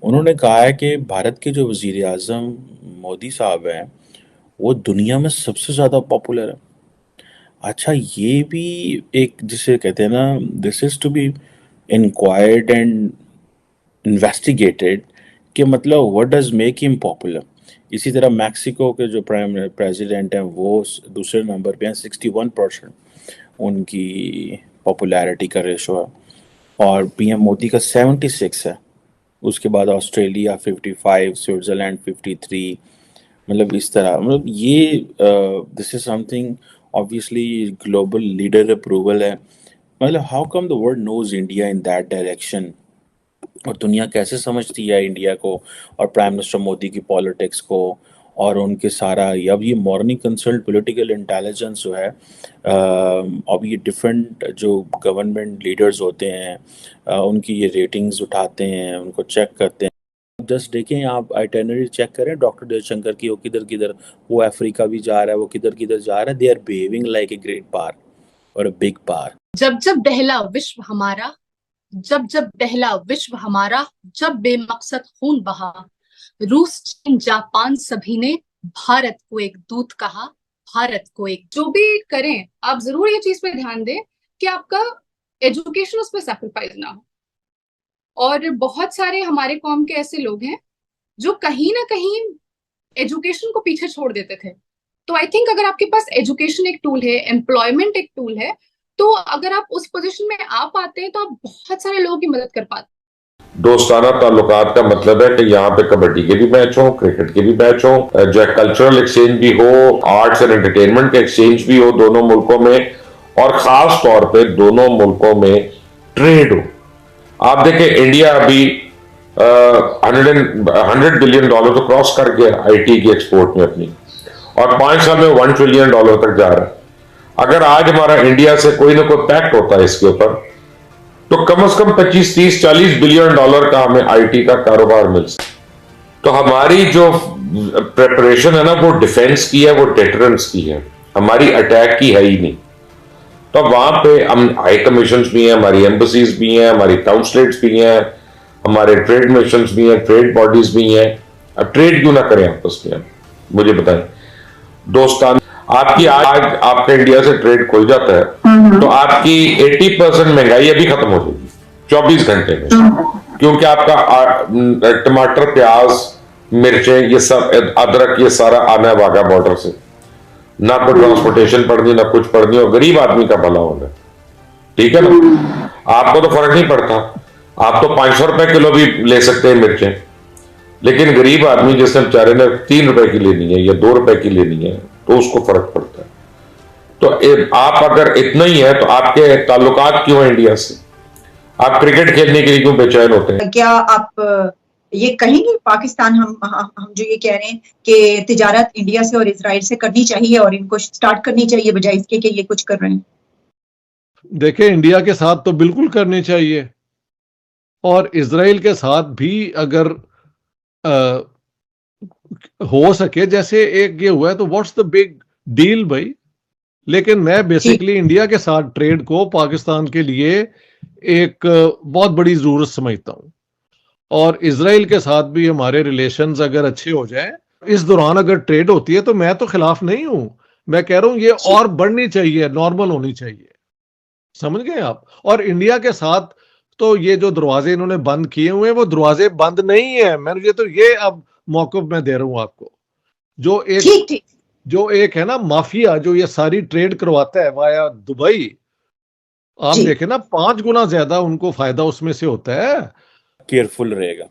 उन्होंने कहा है कि भारत के जो वजीर आजम मोदी साहब हैं वो दुनिया में सबसे ज़्यादा पॉपुलर है। अच्छा, ये भी एक जिसे कहते हैं ना, this is to be inquired and investigated कि मतलब what does make him popular. इसी तरह मैक्सिको के जो प्राइम प्रेसिडेंट हैं वो दूसरे नंबर पे हैं, 61% उनकी पॉपुलैरिटी का रेशो है। और पीएम मोदी का 76 है। उसके बाद ऑस्ट्रेलिया 55, स्विट्जरलैंड 53। मतलब इस तरह, मतलब ये this is something obviously global leader approval है। मतलब how come the world knows India in that direction, और दुनिया कैसे समझती है इंडिया को और प्राइम मिनिस्टर मोदी की पॉलिटिक्स को और उनके सारा। अब ये मॉर्निंग कंसल्ट पॉलिटिकल इंटेलिजेंस जो है, अब ये डिफरेंट जो गवर्नमेंट लीडर्स होते हैं, उनकी ये रेटिंग्स उठाते हैं, उनको चेक करते हैं। जस्ट देखें, आप आइटनरी चेक करें डॉक्टर जयशंकर की, वो किधर किधर, वो अफ्रीका भी जा रहा है, वो किधर किधर जा रहा है। They are behaving like a great par or a big पार। जब जब दहला विश्व हमारा, जब जब दहला विश्व हमारा, जब बेमकसद खून बहा, रूस चीन जापान सभी ने भारत को एक दूत कहा। भारत को एक, जो भी करें आप जरूर ये चीज पे ध्यान दें कि आपका एजुकेशन उस पर सैक्रिफाइस ना हो। और बहुत सारे हमारे कौम के ऐसे लोग हैं जो कहीं ना कहीं एजुकेशन को पीछे छोड़ देते थे। तो आई थिंक अगर आपके पास एजुकेशन एक टूल है, एम्प्लॉयमेंट एक टूल है, तो अगर आप उस पोजीशन में आ पाते हैं तो आप बहुत सारे लोगों की मदद कर पाते हैं। दोस्ताना ताल्लुकात का मतलब है कि यहाँ पे कबड्डी के भी मैच हो, क्रिकेट के भी मैच हो, जो है कल्चरल एक्सचेंज भी हो, आर्ट्स एंड एंटरटेनमेंट का एक्सचेंज भी हो दोनों मुल्कों में, और खास तौर पे दोनों मुल्कों में ट्रेड हो। आप देखें इंडिया अभी 100 बिलियन डॉलर तो क्रॉस कर गया आईटी की एक्सपोर्ट में अपनी, और 5 साल में $1 ट्रिलियन तक जा रहा है। अगर आज हमारा इंडिया से कोई ना कोई पैक्ट होता है इसके ऊपर, तो कम से कम 25, 30, 40 बिलियन डॉलर का हमें आईटी का कारोबार मिल सकता। तो हमारी जो प्रेपरेशन है ना, वो डिफेंस की है, वो डेटरेंस की है, हमारी अटैक की है ही नहीं। तो वहां पे हम हाई कमीशन भी हैं, हमारी एम्बसीज भी हैं, हमारी काउंसलेट्स भी हैं, हमारे ट्रेड मिशन भी हैं, ट्रेड बॉडीज भी हैं। अब ट्रेड क्यों ना करें आपस में? मुझे बताएं दोस्तान, आपकी आज आपका इंडिया से ट्रेड खुल जाता है तो आपकी 80% महंगाई अभी खत्म हो जाएगी 24 घंटे में, क्योंकि आपका टमाटर, प्याज, मिर्चें, ये सब, अदरक, ये सारा आना है वाघा बॉर्डर से। ना कोई ट्रांसपोर्टेशन पड़नी, ना कुछ पड़नी, और गरीब आदमी का भला होगा। ठीक है ना? आपको तो फर्क नहीं पड़ता, आप तो 500 रुपए किलो भी ले सकते हैं मिर्चें, लेकिन गरीब आदमी जिसने बेचारे ने 3 रुपए की लेनी है या 2 रुपए की लेनी है, तो उसको फर्क पड़ता है। तो आप अगर इतना ही है तो आपके ताल्लुकात क्यों है इंडिया से? आप क्रिकेट खेलने के लिए क्यों बेचैन होते हैं? क्या आप ये कहेंगे पाकिस्तान, हम जो ये कह रहे हैं कि तिजारत इंडिया से और इजराइल से करनी चाहिए और इनको स्टार्ट करनी चाहिए बजाय इसके कि ये कुछ कर रहे हैं? देखिए, इंडिया के साथ तो बिल्कुल करनी चाहिए, और इजराइल के साथ भी अगर आ, हो सके, जैसे एक ये हुआ है, तो व्हाट्स द बिग डील भाई। लेकिन मैं बेसिकली इंडिया के साथ ट्रेड को पाकिस्तान के लिए एक बहुत बड़ी जरूरत समझता हूं, और इजराइल के साथ भी हमारे रिलेशंस अगर अच्छे हो जाए इस दौरान, अगर ट्रेड होती है, तो मैं तो खिलाफ नहीं हूं। मैं कह रहा हूं ये और बढ़नी चाहिए, नॉर्मल होनी चाहिए। समझ गए आप? और इंडिया के साथ तो ये जो दरवाजे इन्होंने बंद किए हुए हैं, वो दरवाजे बंद नहीं है। मैं ये अब मौकफ मैं दे रहा हूं आपको। जो एक ठीक जो एक है ना माफिया, जो ये सारी ट्रेड करवाता है वाया दुबई, आप जी देखें ना, 5 गुना ज्यादा उनको फायदा उसमें से होता है। केयरफुल रहेगा।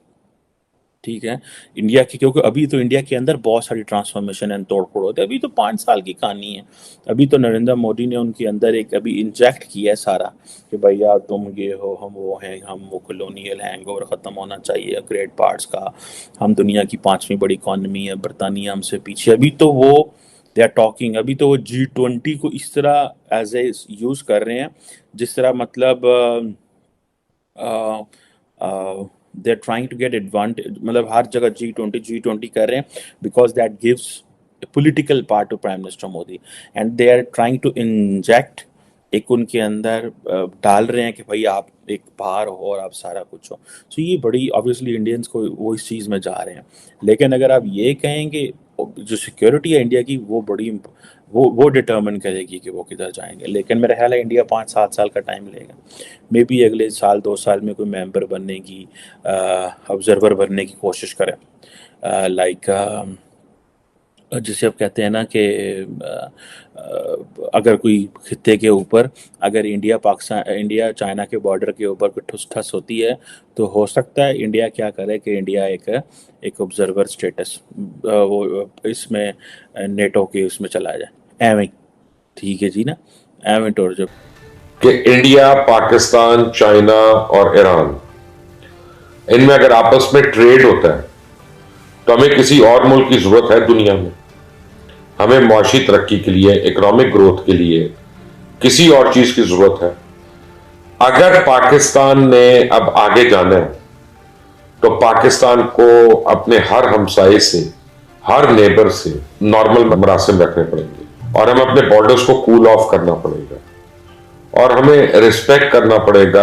ठीक है, इंडिया की, क्योंकि अभी तो इंडिया के अंदर बहुत सारी ट्रांसफॉर्मेशन एंड तोड़ फोड़ होते हैं। अभी तो 5 साल की कहानी है। अभी तो नरेंद्र मोदी ने उनके अंदर एक अभी इंजेक्ट किया है सारा कि भैया तुम ये हो, हम वो हैं, हम वो कॉलोनियल हैंगओवर ख़त्म होना चाहिए ग्रेट पार्ट्स का। हम दुनिया की 5वीं बड़ी इकॉनमी है, बरतानिया हमसे पीछे। अभी तो वो दे आर टॉकिंग, अभी तो वो G20 को इस तरह एज ए यूज़ कर रहे हैं जिस तरह मतलब they are trying to get advantage. मतलब हर जगह G20 कर रहे हैं because that gives political part to prime minister Modi, and they are trying to inject एक उनके अंदर डाल रहे हैं कि भाई आप एक भार हो और आप सारा कुछ हो। तो ये बड़ी ऑब्वियसली इंडियंस को वो इस चीज़ में जा रहे हैं। लेकिन अगर आप ये कहेंगे, जो सिक्योरिटी है इंडिया की वो बड़ी वो डिटर्मिन करेगी कि वो किधर जाएंगे। लेकिन मेरा ख्याल है इंडिया 5-7 साल का टाइम लेगा। मे बी अगले साल 2 साल में कोई मेंबर बनने की, ऑब्जर्वर बनने की कोशिश करें। लाइक जिसे आप कहते हैं ना कि अगर कोई खित्ते के ऊपर, अगर इंडिया चाइना के बॉर्डर के ऊपर कोई ठुस ठस होती है, तो हो सकता है इंडिया क्या करे कि इंडिया एक ऑब्जर्वर स्टेटस वो इसमें नेटो के उसमें चला जाए एवं। ठीक है जी ना, एवं टोर जब कि इंडिया, पाकिस्तान, चाइना और ईरान, इनमें अगर आपस में ट्रेड होता है तो हमें किसी और मुल्क की जरूरत है दुनिया में? हमें मुआशी तरक्की के लिए, इकोनॉमिक ग्रोथ के लिए किसी और चीज की जरूरत है? अगर पाकिस्तान ने अब आगे जाना है तो पाकिस्तान को अपने हर हमसाये से, हर नेबर से नॉर्मल मरासिम रखने पड़ेंगे और हमें अपने बॉर्डर्स को कूल ऑफ करना पड़ेगा और हमें रिस्पेक्ट करना पड़ेगा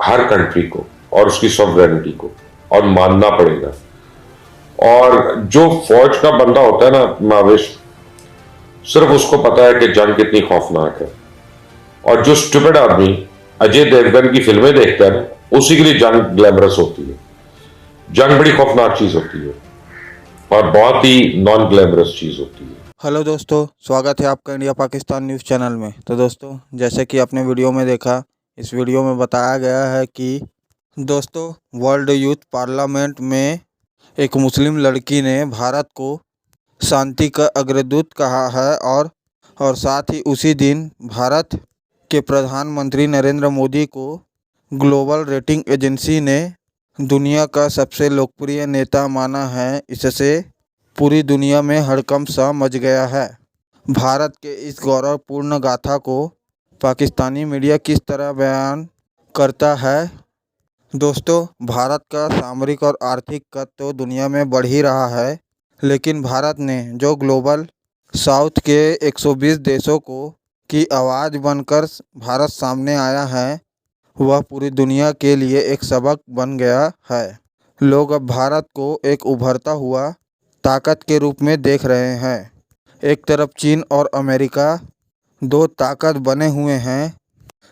हर कंट्री को और उसकी सॉवरेनिटी को, और मानना पड़ेगा। और जो फौज का बंदा होता है ना माविश, सिर्फ उसको पता है कि जंग कितनी खौफनाक है। और जो स्टूपिड आदमी अजय देवगन की फिल्में देखता है ना, उसी के लिए जंग ग्लैमरस होती है। जंग बड़ी खौफनाक चीज होती है और बहुत ही नॉन ग्लैमरस चीज होती है। हेलो दोस्तों, स्वागत है आपका इंडिया पाकिस्तान न्यूज़ चैनल में। तो दोस्तों, जैसे कि आपने वीडियो में देखा, इस वीडियो में बताया गया है कि दोस्तों वर्ल्ड यूथ पार्लियामेंट में एक मुस्लिम लड़की ने भारत को शांति का अग्रदूत कहा है और साथ ही उसी दिन भारत के प्रधानमंत्री नरेंद्र मोदी को ग्लोबल रेटिंग एजेंसी ने दुनिया का सबसे लोकप्रिय नेता माना है। इससे पूरी दुनिया में हड़कंप सा मच गया है। भारत के इस गौरवपूर्ण गाथा को पाकिस्तानी मीडिया किस तरह बयान करता है? दोस्तों, भारत का सामरिक और आर्थिक कद तो दुनिया में बढ़ ही रहा है, लेकिन भारत ने जो ग्लोबल साउथ के 120 देशों की आवाज़ बनकर भारत सामने आया है, वह पूरी दुनिया के लिए एक सबक बन गया है। लोग अब भारत को एक उभरता हुआ ताकत के रूप में देख रहे हैं। एक तरफ चीन और अमेरिका दो ताकत बने हुए हैं,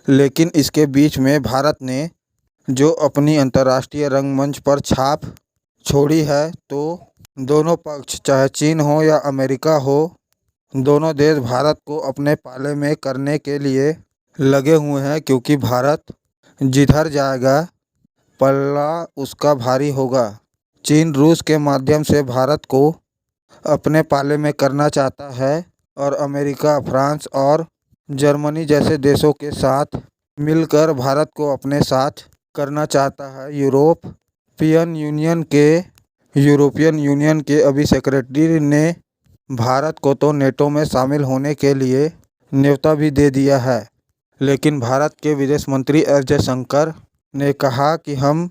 लेकिन इसके बीच में भारत ने जो अपनी अंतर्राष्ट्रीय रंगमंच पर छाप छोड़ी है, तो दोनों पक्ष, चाहे चीन हो या अमेरिका हो, दोनों देश भारत को अपने पाले में करने के लिए लगे हुए हैं, क्योंकि भारत जिधर जाएगा पल्ला उसका भारी होगा। चीन रूस के माध्यम से भारत को अपने पाले में करना चाहता है और अमेरिका, फ्रांस और जर्मनी जैसे देशों के साथ मिलकर भारत को अपने साथ करना चाहता है। यूरोपियन यूनियन के अभी सेक्रेटरी ने भारत को तो नेटो में शामिल होने के लिए न्योता भी दे दिया है, लेकिन भारत के विदेश मंत्री एस जयशंकर ने कहा कि हम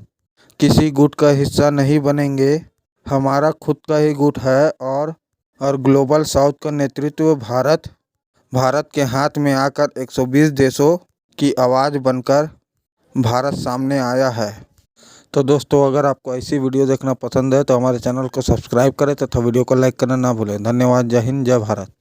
किसी गुट का हिस्सा नहीं बनेंगे, हमारा खुद का ही गुट है। और ग्लोबल साउथ का नेतृत्व भारत के हाथ में आकर 120 देशों की आवाज़ बनकर भारत सामने आया है। तो दोस्तों, अगर आपको ऐसी वीडियो देखना पसंद है तो हमारे चैनल को सब्सक्राइब करें तथा वीडियो को लाइक करना ना भूलें। धन्यवाद। जय हिंद, जय भारत।